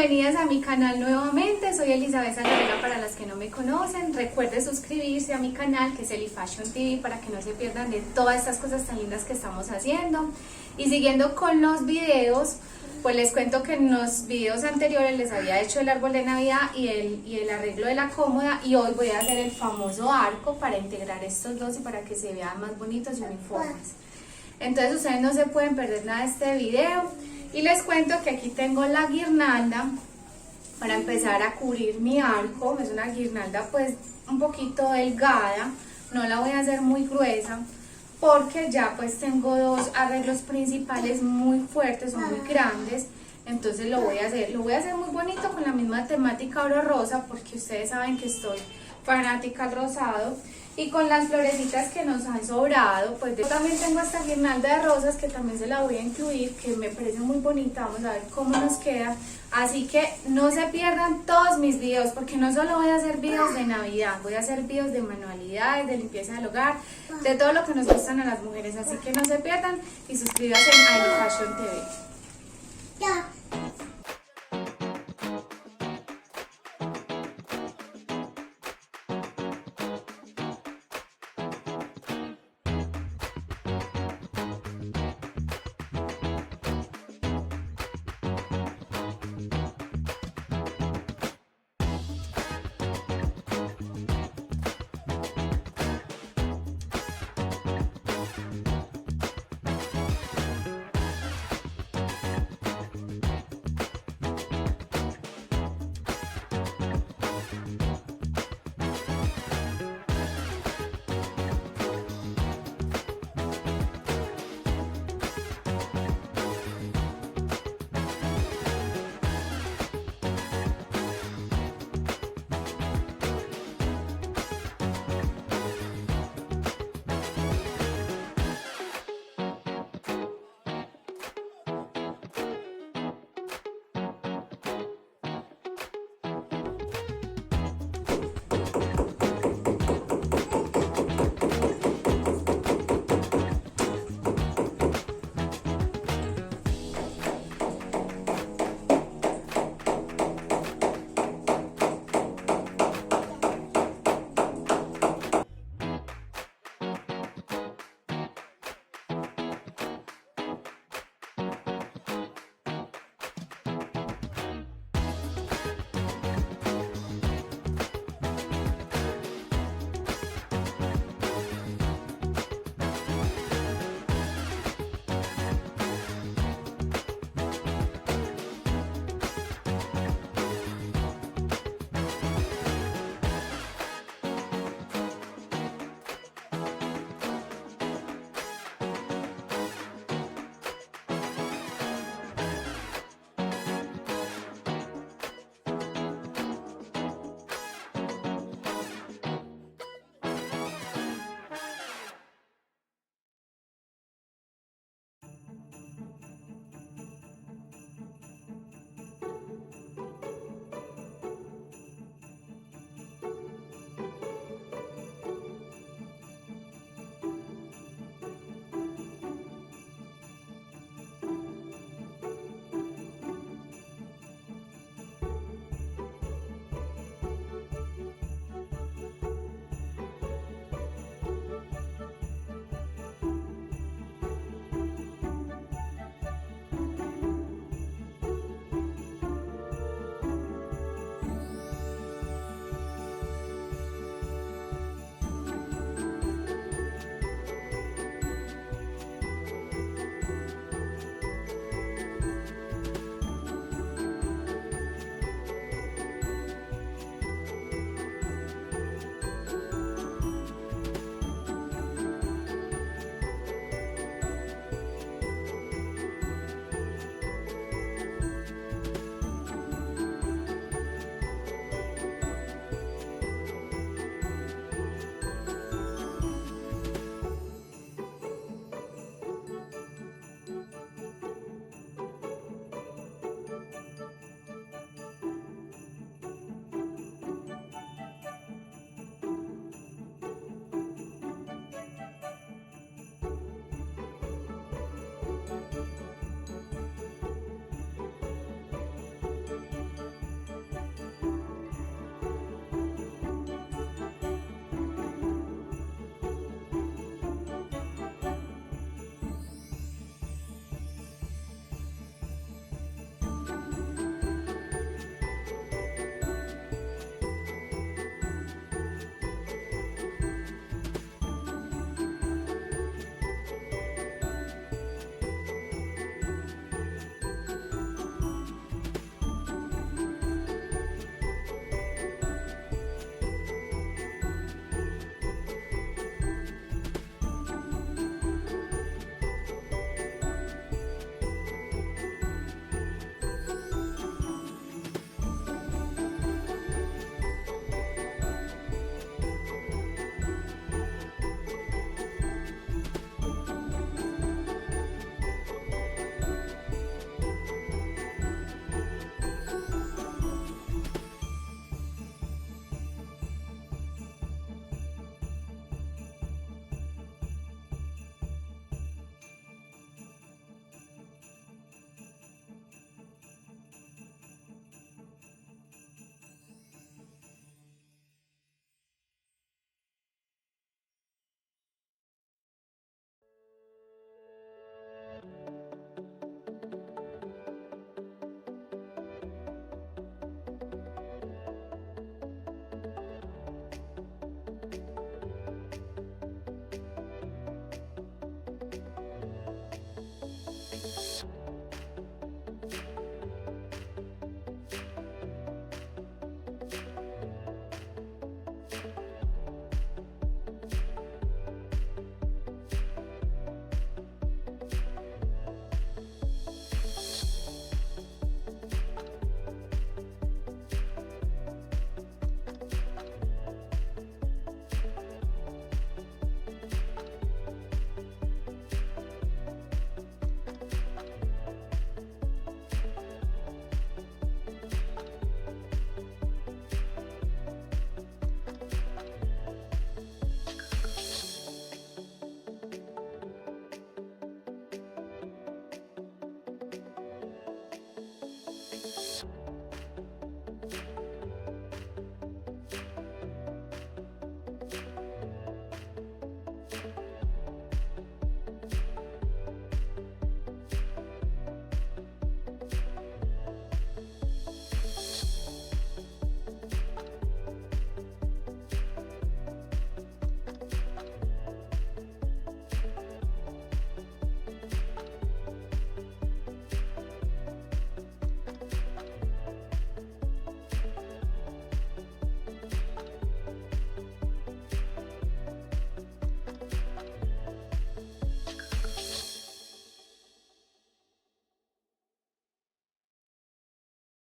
bienvenidas a mi canal nuevamente. Soy Elizabeth Adorna para las que no me conocen. Recuerde suscribirse a mi canal que es Eli Fashion TV para que no se pierdan de todas estas cosas tan lindas que estamos haciendo. Y siguiendo con los videos, pues les cuento que en los videos anteriores les había hecho el árbol de Navidad y el arreglo de la cómoda, y hoy voy a hacer el famoso arco para integrar estos dos y para que se vean más bonitos y uniformes. Entonces ustedes no se pueden perder nada de este video. Y les cuento que aquí tengo la guirnalda para empezar a cubrir mi arco. Es una guirnalda pues un poquito delgada, no la voy a hacer muy gruesa porque ya pues tengo dos arreglos principales muy fuertes, son muy grandes. Entonces lo voy a hacer muy bonito con la misma temática oro rosa, porque ustedes saben que estoy fanática al rosado. Y con las florecitas que nos han sobrado, pues yo también tengo esta guirnalda de rosas que también se la voy a incluir, que me parece muy bonita. Vamos a ver cómo nos queda. Así que no se pierdan todos mis videos, porque no solo voy a hacer videos de Navidad, voy a hacer videos de manualidades, de limpieza del hogar, de todo lo que nos gustan a las mujeres. Así que no se pierdan y suscríbanse a Eli Fashion TV. Ya.